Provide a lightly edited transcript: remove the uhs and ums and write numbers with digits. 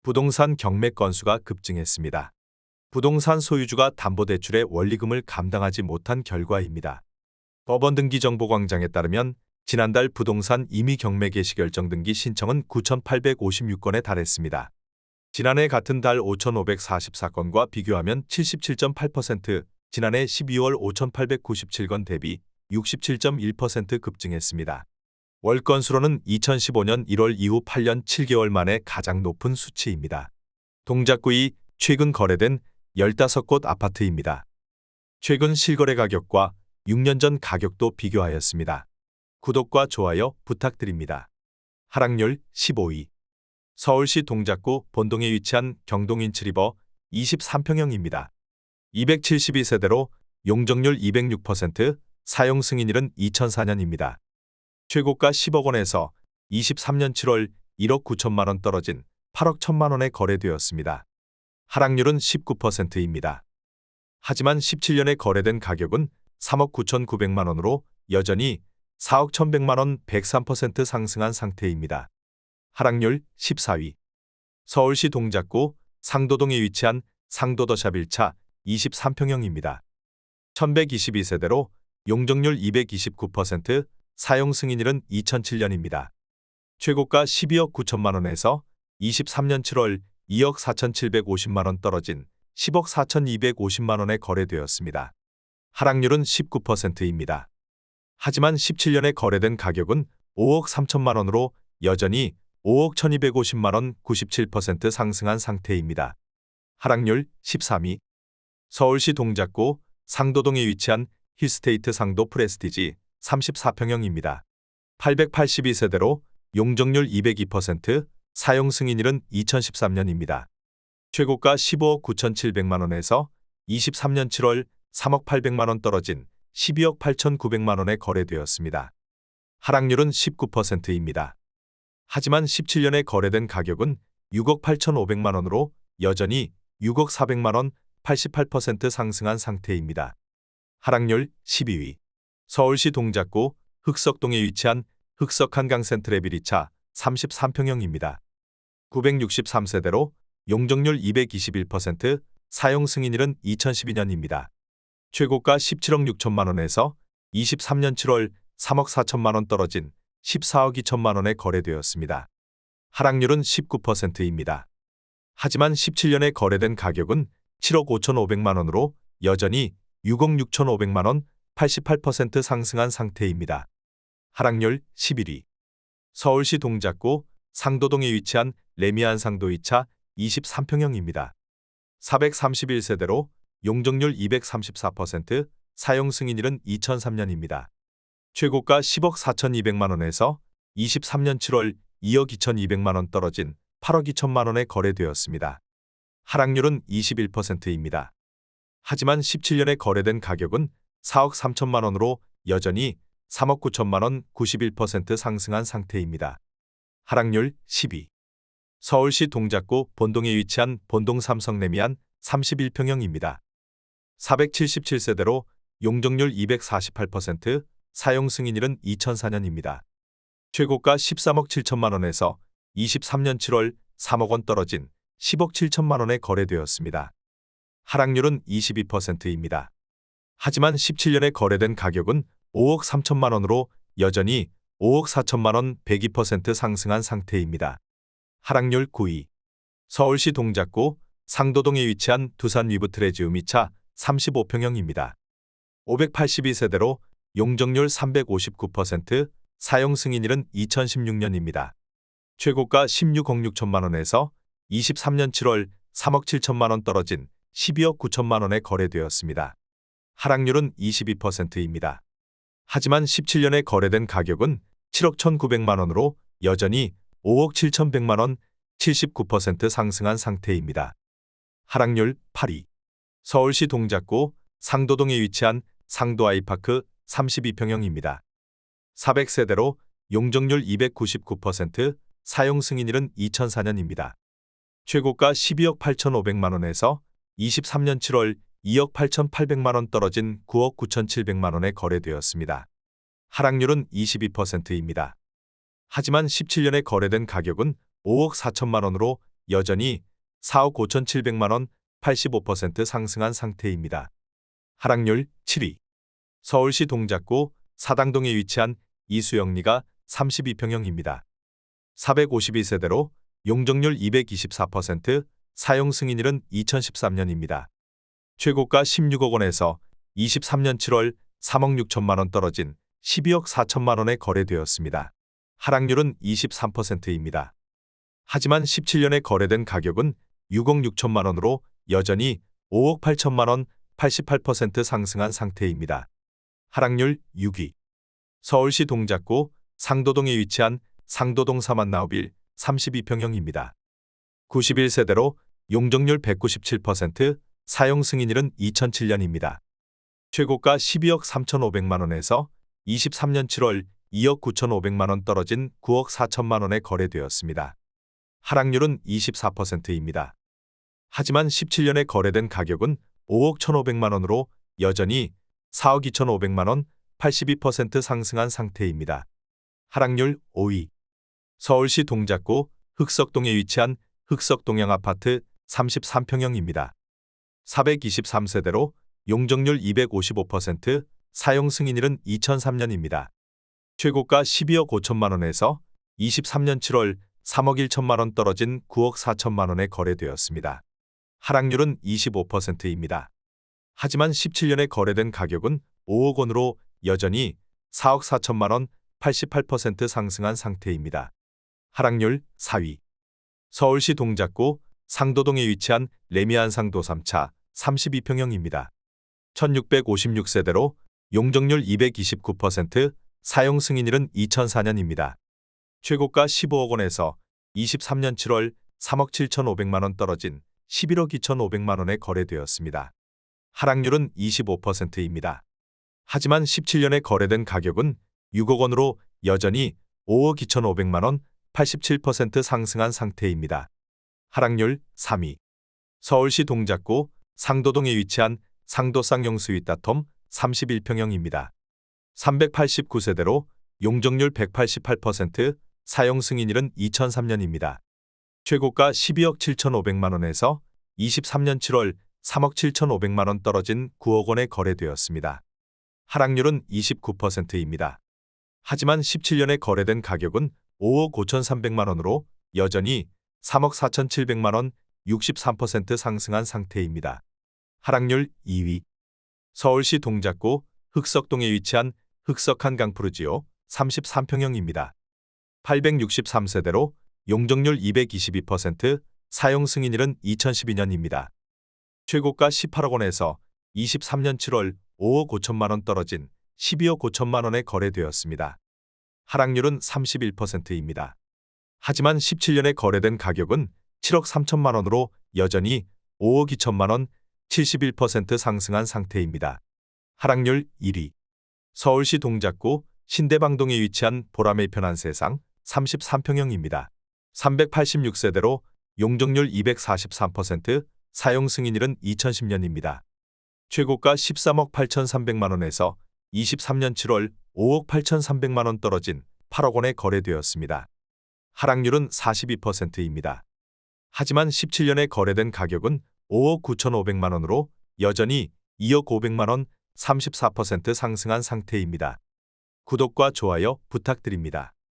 부동산 경매 건수가 급증했습니다. 부동산 소유주가 담보대출의 원리금을 감당하지 못한 결과입니다. 법원 등기 정보광장에 따르면 지난달 부동산 임의 경매 개시 결정 등기 신청은 9,856건에 달했습니다. 지난해 같은 달 5,544건과 비교하면 77.8%, 지난해 12월 5,897건 대비 67.1% 급증했습니다. 월 건수로는 2015년 1월 이후 8년 7개월 만에 가장 높은 수치입니다. 동작구이 최근 거래된 15곳 아파트입니다. 최근 실거래 가격과 6년 전 가격도 비교하였습니다. 구독과 좋아요 부탁드립니다. 하락률 15위. 서울시 동작구 본동에 위치한 경동인츠리버 23평형입니다. 272세대로 용적률 206%, 사용 승인일은 2004년입니다. 최고가 10억 원에서 23년 7월 1억 9천만 원 떨어진 8억 1천만 원에 거래되었습니다. 하락률은 19%입니다. 하지만 17년에 거래된 가격은 3억 9,900만 원으로 여전히 4억 1,100만 원 103% 상승한 상태입니다. 하락률 14위. 서울시 동작구 상도동에 위치한 상도더샵 1차 23평형입니다. 1122세대로 용적률 229%, 사용 승인일은 2007년입니다. 최고가 12억 9천만 원에서 23년 7월 2억 4,750만 원 떨어진 10억 4,250만 원에 거래되었습니다. 하락률은 19%입니다. 하지만 17년에 거래된 가격은 5억 3천만 원으로 여전히 5억 1,250만 원 97% 상승한 상태입니다. 하락률 13위. 서울시 동작구 상도동에 위치한 힐스테이트 상도 프레스티지 34평형입니다. 882세대로 용적률 202%, 사용 승인일은 2013년입니다. 최고가 15억 9,700만 원에서 23년 7월 3억 800만 원 떨어진 12억 8,900만 원에 거래되었습니다. 하락률은 19%입니다. 하지만 17년에 거래된 가격은 6억 8,500만 원으로 여전히 6억 400만 원 88% 상승한 상태입니다. 하락률 12위. 서울시 동작구 흑석동에 위치한 흑석 한강센트레 비리차 33평형입니다. 963세대로 용적률 221%, 사용 승인일은 2012년입니다. 최고가 17억 6천만 원에서 23년 7월 3억 4천만 원 떨어진 14억 2천만 원에 거래되었습니다. 하락률은 19%입니다. 하지만 17년에 거래된 가격은 7억 5,500만 원으로 여전히 6억 6,500만 원 88% 상승한 상태입니다. 하락률 11위. 서울시 동작구 상도동에 위치한 레미안 상도 2차 23평형입니다. 431세대로 용적률 234%, 사용 승인일은 2003년입니다. 최고가 10억 4,200만 원에서 23년 7월 2억 2,200만 원 떨어진 8억 2천만 원에 거래되었습니다. 하락률은 21%입니다. 하지만 17년에 거래된 가격은 4억 3천만 원으로 여전히 3억 9천만 원 91% 상승한 상태입니다. 하락률 10위. 서울시 동작구 본동에 위치한 본동 삼성 레미안 31평형입니다. 477세대로 용적률 248%, 사용 승인일은 2004년입니다. 최고가 13억 7천만 원에서 23년 7월 3억 원 떨어진 10억 7천만 원에 거래되었습니다. 하락률은 22%입니다. 하지만 17년에 거래된 가격은 5억 3천만 원으로 여전히 5억 4천만 원 102% 상승한 상태입니다. 하락률 9위. 서울시 동작구 상도동에 위치한 두산 위브트레지움 2차 35평형입니다. 582세대로 용적률 359%, 사용 승인일은 2016년입니다. 최고가 16억 6천만 원에서 23년 7월 3억 7천만 원 떨어진 12억 9천만 원에 거래되었습니다. 하락률은 22%입니다. 하지만 17년에 거래된 가격은 7억 1,900만 원으로 여전히 5억 7,100만 원 79% 상승한 상태입니다. 하락률 8위. 서울시 동작구 상도동에 위치한 상도 아이파크 32평형입니다. 400세대로 용적률 299%, 사용 승인일은 2004년입니다. 최고가 12억 8,500만 원에서 23년 7월 2억 8,800만 원 떨어진 9억 9,700만 원에 거래되었습니다. 하락률은 22%입니다. 하지만 17년에 거래된 가격은 5억 4천만 원으로 여전히 4억 5,700만 원 85% 상승한 상태입니다. 하락률 7위. 서울시 동작구 사당동에 위치한 이수영리가 32평형입니다. 452세대로 용적률 224%, 사용 승인일은 2013년입니다. 최고가 16억 원에서 23년 7월 3억 6천만 원 떨어진 12억 4천만 원에 거래되었습니다. 하락률은 23%입니다. 하지만 17년에 거래된 가격은 6억 6천만 원으로 여전히 5억 8천만 원 88% 상승한 상태입니다. 하락률 6위. 서울시 동작구 상도동에 위치한 상도동 사만나우빌 32평형입니다. 91세대로 용적률 197%, 사용 승인일은 2007년입니다. 최고가 12억 3,500만 원에서 23년 7월 2억 9,500만 원 떨어진 9억 4천만 원에 거래되었습니다. 하락률은 24%입니다. 하지만 17년에 거래된 가격은 5억 1,500만 원으로 여전히 4억 2,500만 원 82% 상승한 상태입니다. 하락률 5위. 서울시 동작구 흑석동에 위치한 흑석동형 아파트 33평형입니다. 423세대로 용적률 255%, 사용 승인일은 2003년입니다. 최고가 12억 5천만 원에서 23년 7월 3억 1천만 원 떨어진 9억 4천만 원에 거래되었습니다. 하락률은 25%입니다. 하지만 17년에 거래된 가격은 5억 원으로 여전히 4억 4천만 원 88% 상승한 상태입니다. 하락률 4위. 서울시 동작구 상도동에 위치한 레미안상도 3차 32평형입니다. 1656세대로 용적률 229%, 사용 승인일은 2004년입니다. 최고가 15억 원에서 23년 7월 3억 7,500만 원 떨어진 11억 2,500만 원에 거래되었습니다. 하락률은 25%입니다. 하지만 17년에 거래된 가격은 6억 원으로 여전히 5억 2,500만 원 87% 상승한 상태입니다. 하락률 3위. 서울시 동작구 상도동에 위치한 상도 쌍용스윗다톰 31평형입니다. 389세대로 용적률 188%, 사용 승인일은 2003년입니다. 최고가 12억 7,500만 원에서 23년 7월 3억 7,500만 원 떨어진 9억 원에 거래되었습니다. 하락률은 29%입니다. 하지만 17년에 거래된 가격은 5억 5,300만 원으로 여전히 3억 4,700만 원 63% 상승한 상태입니다. 하락률 2위. 서울시 동작구 흑석동에 위치한 흑석한강 푸르지오 33평형입니다. 863세대로 용적률 222%, 사용 승인일은 2012년입니다. 최고가 18억 원에서 23년 7월 5억 5천만 원 떨어진 12억 5천만 원에 거래되었습니다. 하락률은 31%입니다. 하지만 17년에 거래된 가격은 7억 3천만 원으로 여전히 5억 2천만 원 71% 상승한 상태입니다. 하락률 1위. 서울시 동작구 신대방동에 위치한 보람의 편한 세상 33평형입니다. 386세대로 용적률 243%, 사용 승인일은 2010년입니다. 최고가 13억 8,300만 원에서 23년 7월 5억 8,300만 원 떨어진 8억 원에 거래되었습니다. 하락률은 42%입니다. 하지만 17년에 거래된 가격은 5억 9,500만 원으로 여전히 2억 500만 원 34% 상승한 상태입니다. 구독과 좋아요 부탁드립니다.